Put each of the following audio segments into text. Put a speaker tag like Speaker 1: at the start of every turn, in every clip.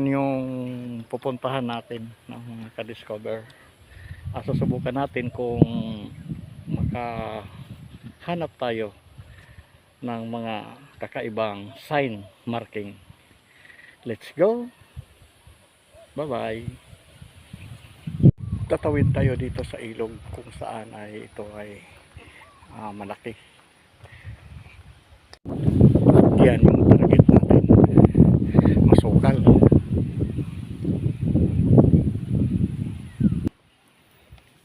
Speaker 1: yung pupuntahan natin ng mga ka-discover. Susubukan natin kung makahanap tayo ng mga kakaibang sign marking. Let's go! Bye bye! Tatawid tayo dito sa ilog kung saan ay ito ay malaki. At yan yung target natin. Masukal.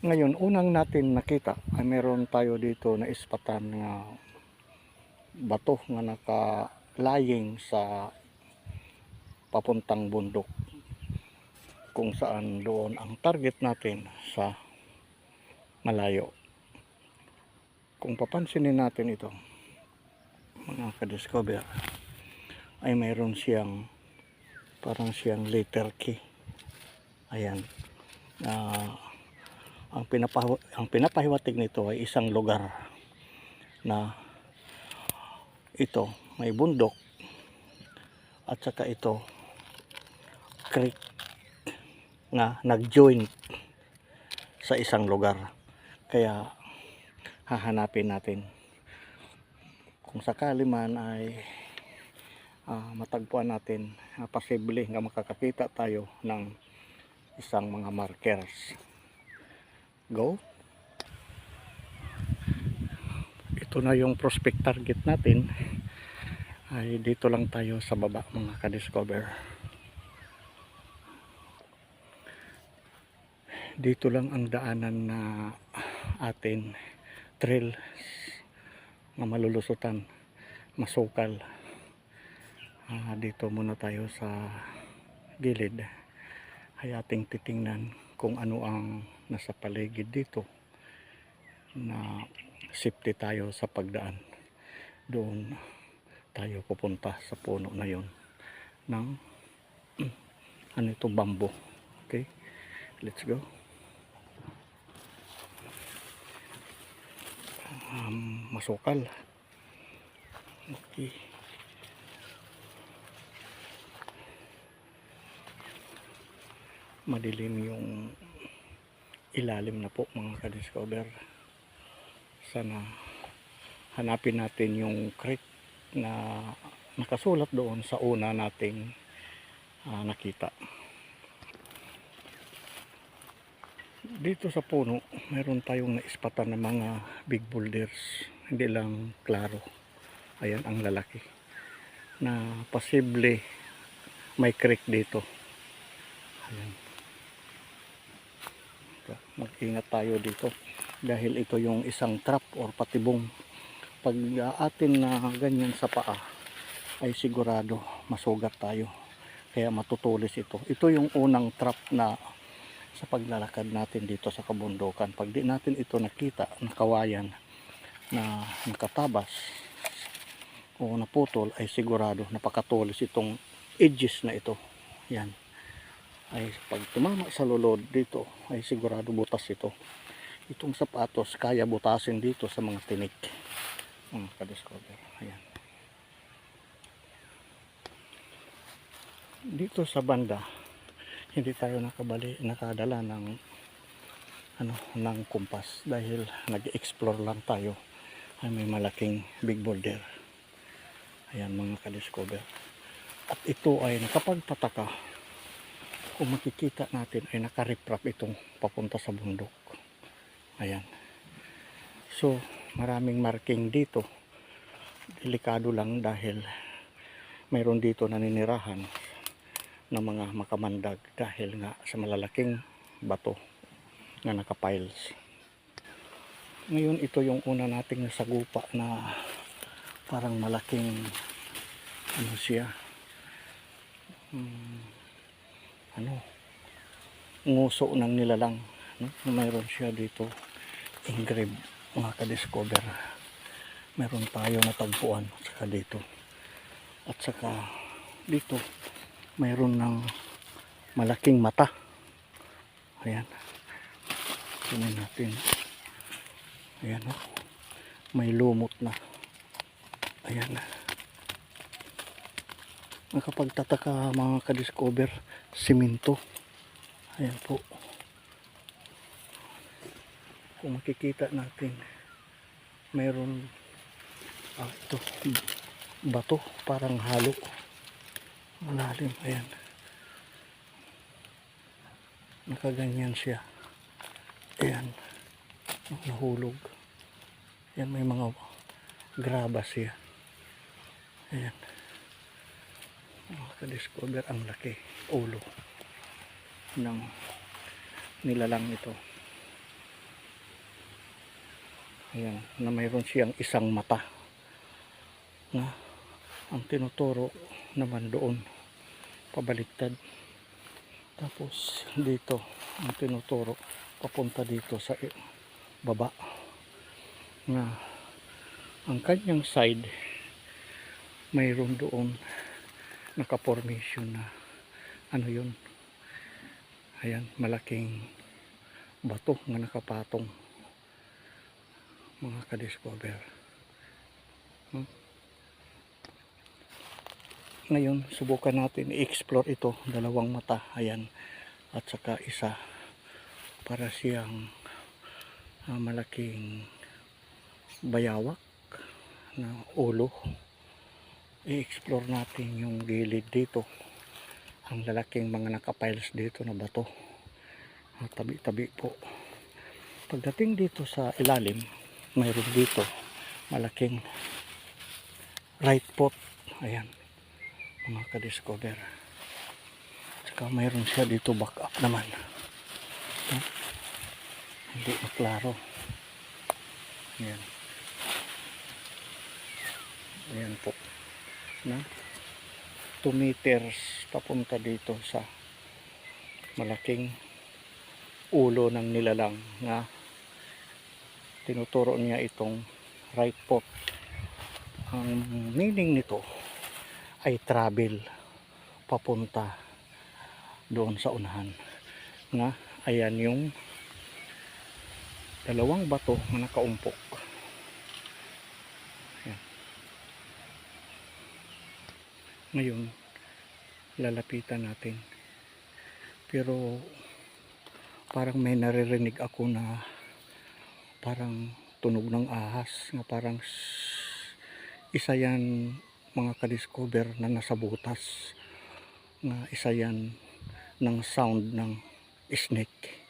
Speaker 1: Ngayon, unang natin nakita ay meron tayo dito na ispatan na bato nga nakalaying sa papuntang bundok, kung saan doon ang target natin sa malayo. Kung papansinin natin ito, mga ka-discover, ay mayroon siyang parang siyang letter K. Ayan. Ang pinapahiwatig nito ay isang lugar na ito may bundok at saka ito creek na nag-join sa isang lugar. Kaya hahanapin natin kung sakali man ay matagpuan natin, posible nga makakakita tayo ng isang mga markers. Go. Ito na yung prospect target natin. Ay dito lang tayo sa baba, mga ka-discover. Dito lang ang daanan na atin trail na malulusutan, masukal. Dito muna tayo sa gilid. Ay ating titingnan kung ano ang nasa paligid dito na safety tayo sa pagdaan. Doon tayo pupunta sa puno na yon ng ano ito, bamboo. Okay, let's go. Masukal. Okay, madilim yung ilalim na po, mga ka-discover. Sana hanapin natin yung creek na nakasulat doon sa una nating nakita. Dito sa puno mayroon tayong naispatan ng mga big boulders, hindi lang klaro. Ayan ang lalaki na posible may creek dito. Ayan. Mag-ingat tayo dito dahil ito yung isang trap or patibong. Pag atin na ganyan sa paa ay sigurado masugat tayo, kaya matutulis ito. Ito yung unang trap na sa paglalakad natin dito sa kabundukan. Pag di natin ito nakita, nakawayan na nakatabas o naputol, ay sigurado napakatulis itong edges na ito. Yan ay pag tumama sa lulod dito ay sigurado butas ito. Itong sapatos kaya butasin dito sa mga tinik, mga ka-discover. Ayan. Dito sa banda hindi tayo nakadala ng ng kumpas dahil nag-explore lang tayo. Ay may malaking big boulder. Ayan, mga ka-discover. At ito ay nakapagpataka. Kung makikita natin ay nakariprap itong papunta sa bundok. Ayan. So maraming marking dito. Delikado lang dahil mayroon dito naninirahan ng mga makamandag dahil nga sa malalaking bato na nakapiles. Ngayon ito yung una nating nasagupa na parang malaking ano siya, nguso ng nilalang, no? Mayroon siya dito engraved, mga ka-discover. Meron tayo natagpuan saka dito, at saka dito mayroon ng malaking mata. Ayan, tingnan natin. Ayan, oh, may lumot na. Ayan, nakapagtataka, mga ka-discover, simento. Ayan po. Kung makikita natin, mayroon ito, bato, parang halo. Malalim, ayan. Nakaganyan siya. Ayan. Nahulog. Ayan, may mga graba siya. Ayan. Makadiscover ang laki. Ulo ng nilalang ito. Ayan, na mayroon siyang isang mata na ang tinuturo naman doon pabaliktad, tapos dito ang tinuturo papunta dito sa baba, na ang kanyang side mayroon doon naka-formation na ano yun, ayan, malaking bato na nakapatong, mga ka-discover. Ngayon, subukan natin i-explore ito, dalawang mata, ayan, at saka isa, para siyang malaking bayawak na ulo. I-explore natin yung gilid dito, ang lalaking mga nakapiles dito na bato, tabi-tabi po. Pagdating dito sa ilalim, mayroon dito malaking right foot, ayan, mga ka-discover. Saka mayroon siya dito back up naman, hindi maklaro. Ayan, ayan po, na 2 meters papunta dito sa malaking ulo ng nilalang na tinuturo niya itong right foot. Ang meaning nito ay travel papunta doon sa unahan, na ayan yung dalawang bato na nakaumpok. Ayan. Ngayon lalapitan natin, pero parang may naririnig ako na parang tunog ng ahas, na parang isa yan, mga ka-discover, na nasa butas, na isa yan ng sound ng snake.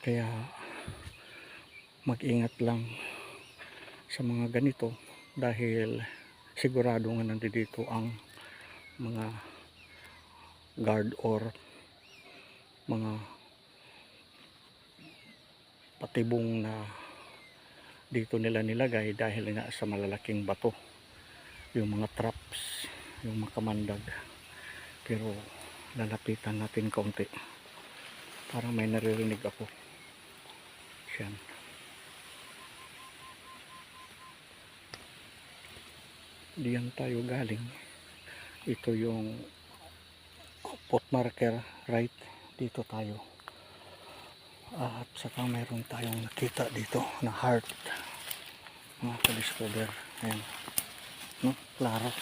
Speaker 1: Kaya mag-ingat lang sa mga ganito, dahil sigurado nga nandito ang mga guard or mga patibong na dito nila nilagay, dahil nga sa malalaking bato, yung mga traps, yung makamandag. Pero lalapitan natin kaunti, parang may naririnig ako. Yan. Diyan tayo galing. Ito yung foot marker, right, dito tayo. At saka mayroon tayong nakita dito na heart, mga ka-discover. Ayan, no? Klaro.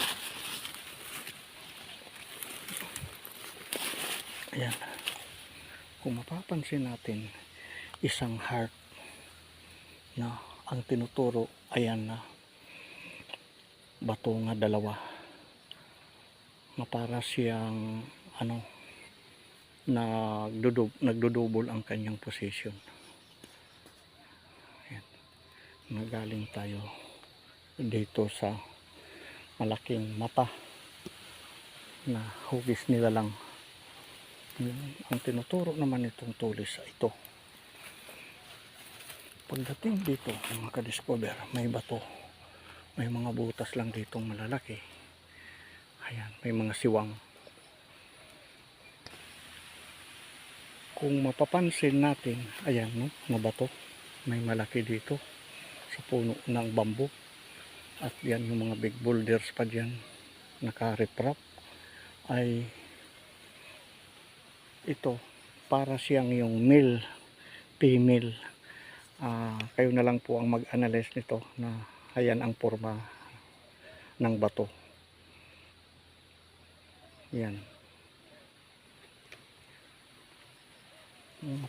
Speaker 1: Ayan, kung mapapansin natin, isang heart na ang tinuturo, ayan, na bato nga dalawa, na para siyang ano, nagdudubol ang kanyang position. Ayan. Nagaling tayo dito sa malaking mata na hugis nila lang. Ang tinuturo naman itong tulis ito. Pagdating dito, mga ka-discover, may bato, may mga butas lang ditong malalaki. Ayan, may mga siwang. Kung mapapansin natin, ayan, no, na bato, may malaki dito sa puno ng bamboo. At yan yung mga big boulders pa dyan, naka-riprap, ay ito, para siyang yung male, female. Kayo na lang po ang mag-analyze nito, na ayan ang forma ng bato. Yan.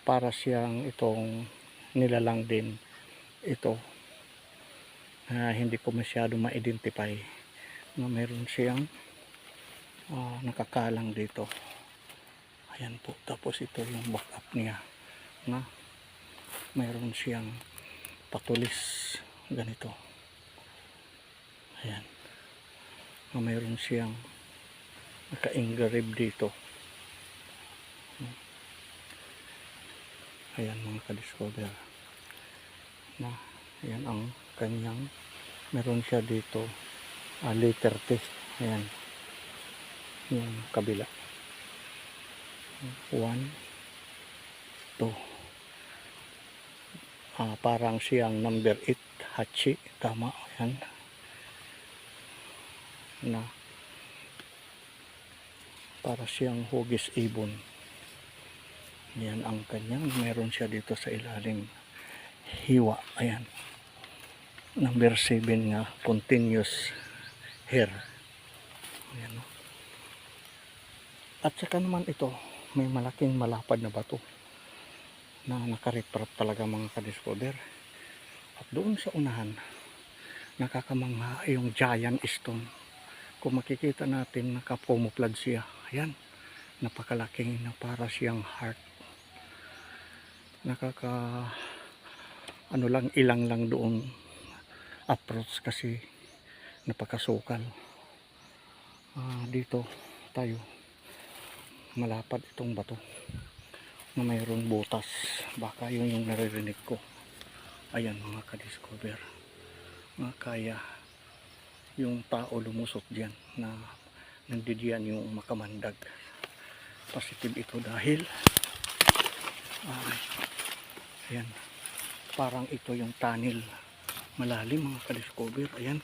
Speaker 1: Para siyang itong nilalang din ito na hindi ko masyado ma-identify na meron siyang nakakalang dito. Ayan po, tapos ito yung backup niya na mayroon siyang patulis ganito. Ayan, na mayroon siyang naka-engrave dito. Ayan mga ka-discover na ayan ang kanyang meron siya dito letter T. Ayan yung kabila 1, 2, parang siyang number 8 Hachi, tama. Ayan na para siyang hugis ibon. Yan ang kanyang meron siya dito sa ilalim hiwa. Ayan number 7 nga continuous hair. Ayan. At saka naman ito may malaking malapad na bato na nakariprap talaga mga ka-discover. At doon sa unahan nakakamangha yung giant stone. Kung makikita natin nakapomoplad siya. Ayan napakalaking na para siyang heart. Ano lang ilang lang doon approach kasi napakasukal. Dito tayo malapad itong bato na mayroon butas, baka yun yung naririnig ko. Ayan mga ka-discover, kaya yung tao lumusot diyan na nandidiyan yung makamandag. Positive ito dahil ayan parang ito yung tunnel malalim mga ka-discover. Ayan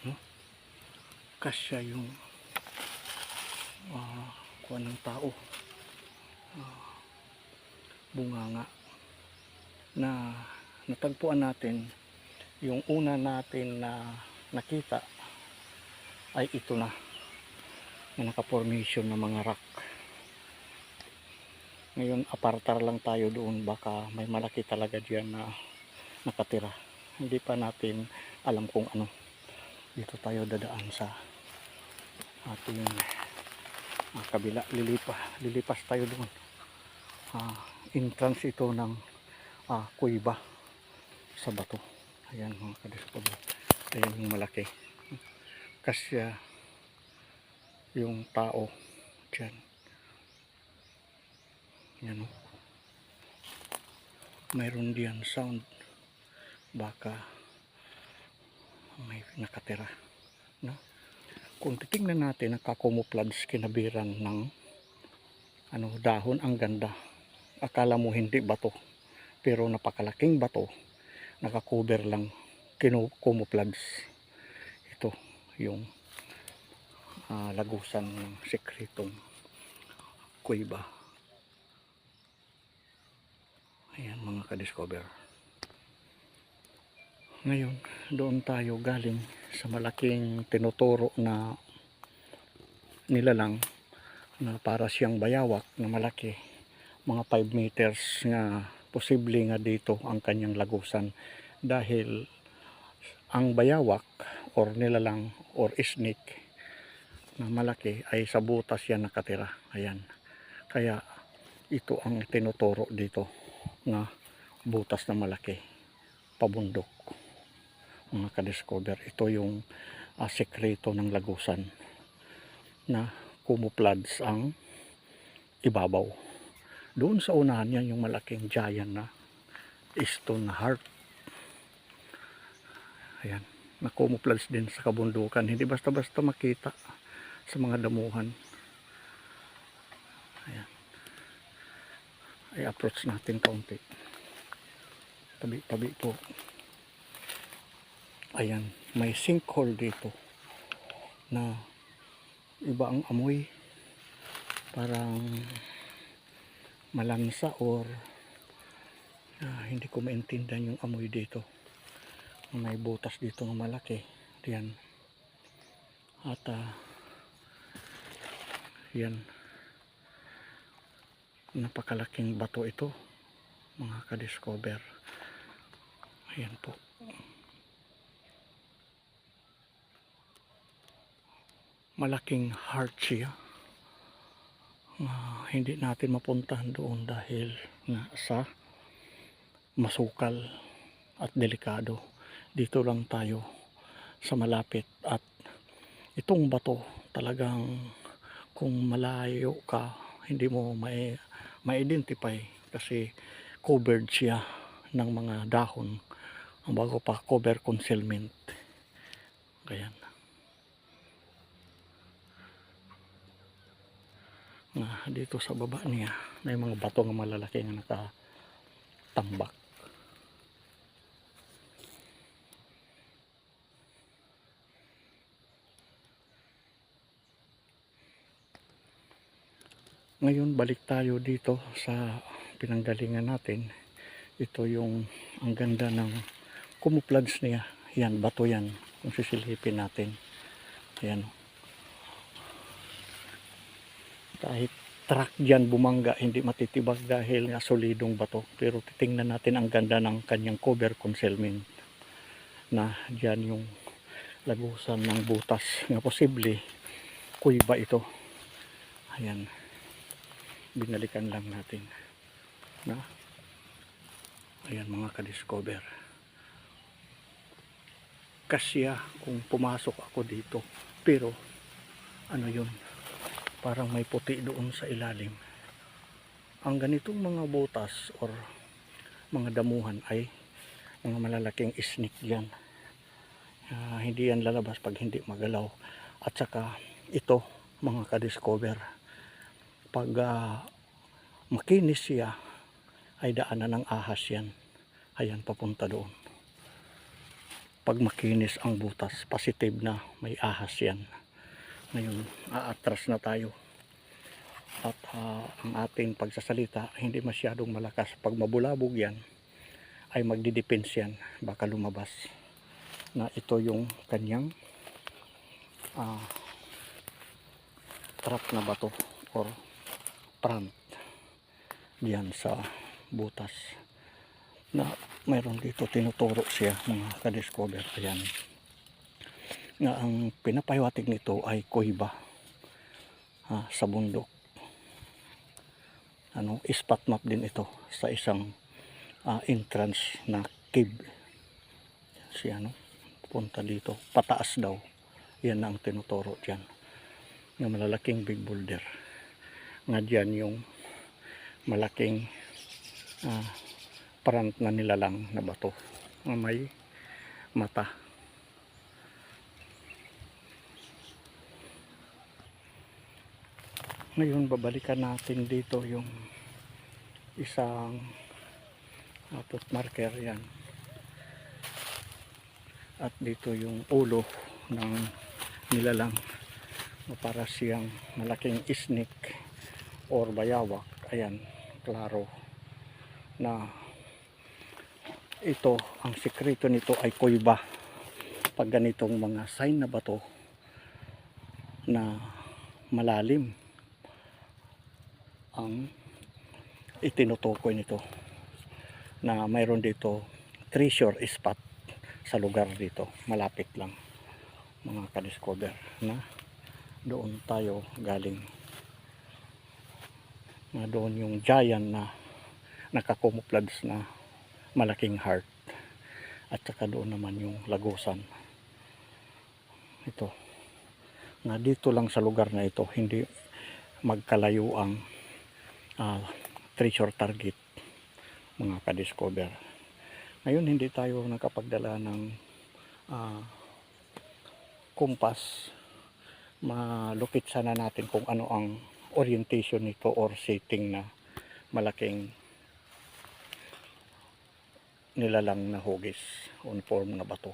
Speaker 1: no? Kasya yung kuha ng tao, bunganga na natagpuan natin. Yung una natin na nakita ay ito na naka-formation ng mga rock. Ngayon apartar lang tayo doon, baka may malaki talaga diyan na nakatira. Hindi pa natin alam kung ano. Dito tayo dadaan sa ating kabila. Lilipas tayo doon. Entrance ito ng kuiba sa bato. Ayan mga ka-discover. Ayan yung malaki. Kasi yung tao dyan. Yan o. Mayroon diyan sound. Baka may nakatira. No? Kung titingnan natin, nakacamouflage kinabiran ng dahon. Ang ganda. Akala mo hindi bato. Pero napakalaking bato. Nakakover lang. Camouflage. Ito yung lagusan ng sekretong kuiba. Ayan mga ka-discover. Ngayon, doon tayo galing sa malaking tinuturo na nilalang na para siyang bayawak na malaki. Mga 5 meters nga posible nga dito ang kanyang lagusan. Dahil ang bayawak or nilalang or snake na malaki ay sa butas yan nakatira. Ayan. Kaya ito ang tinuturo dito na butas na malaki pabundok mga ka-discover. Ito yung sekreto ng lagusan na camouflage ang ibabaw. Doon sa unahan yan yung malaking giant na stone heart. Ayan, na camouflage din sa kabundukan. Hindi basta-basta makita sa mga damuhan. Ayan. Ay approach natin kaunti. Tabi-tabi po. Ayan, may sinkhole dito na iba ang amoy. Parang malansa or hindi ko maintindihan yung amoy dito. May butas dito ng malaki. Ayan. At yan. Napakalaking bato ito, mga ka-discover. Ayan po. Malaking heart siya. Hindi natin mapuntahan doon dahil nga sa masukal at delikado. Dito lang tayo sa malapit, at itong bato talagang kung malayo ka hindi mo ma-identify kasi covered siya ng mga dahon ang bago pa cover concealment. Ayan. Dito sa baba niya may mga bato ng malalaki na nakatambak. Ngayon balik tayo dito sa pinanggalingan natin. Ito yung ang ganda ng camouflage niya. Yan, bato yan. Kung sisilipin natin. Ayan. Kahit truck dyan bumangga, hindi matitibag dahil nga solidong bato. Pero titingnan natin ang ganda ng kanyang cover concealment. Na dyan yung lagusan ng butas. Nga posible, kuiba ito. Ayan. Binalikan lang natin. Ayan mga ka-discover. Kasya kung pumasok ako dito. Pero, ano yun? Parang may puti doon sa ilalim. Ang ganitong mga butas or mga damuhan ay mga malalaking snake yan. Hindi yan lalabas pag hindi magalaw. At saka ito mga ka-discover, pag makinis siya ay daanan ng ahas yan. Ayan, papunta doon. Pag makinis ang butas, positive na may ahas yan. Ngayon, aatras na tayo. At ang ating pagsasalita hindi masyadong malakas. Pag mabulabog yan, ay magdidepends yan. Baka lumabas na ito yung kanyang trap na bato or front diyan sa butas. Na mayroon dito tinuturo siya mga ka-discover. Ayan. Nga ang pinapahiwatig nito ay kuiba sa bundok. Spot map din ito sa isang entrance na cave. Punta dito, pataas daw. Yan ang tinuturo diyan. Ng malalaking big boulder. Nga diyan yung malaking front na nilalang na bato na may mata. Ngayon babalikan natin dito yung isang foot marker yan. At dito yung ulo ng nilalang na para siyang malaking snake or bayawak. Ayan, klaro na ito, ang sekreto nito ay kuiba. Pag ganitong mga sign na bato na malalim ang itinutukoy nito, na mayroon dito treasure spot sa lugar dito, malapit lang mga ka-discover, na doon tayo galing, na doon yung giant na nakacamouflage na malaking heart, at saka doon naman yung lagusan. Ito na dito lang sa lugar na ito, hindi magkalayo ang treasure target mga ka-discover. Ngayon hindi tayo nakapagdala ng kumpas. Malupit sana natin kung ano ang orientation nito or setting na malaking nilalang na hugis on form na bato.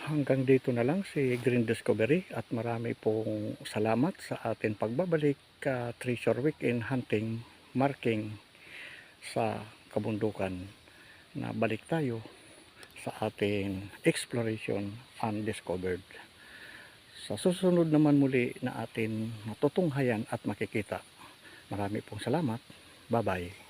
Speaker 1: Hanggang dito na lang si Green Discovery, at marami pong salamat sa ating pagbabalik treasure weekend hunting marking sa kabundukan. Na balik tayo sa ating exploration undiscovered. sa susunod naman muli na atin matutunghayan at makikita. Marami pong salamat. Bye bye.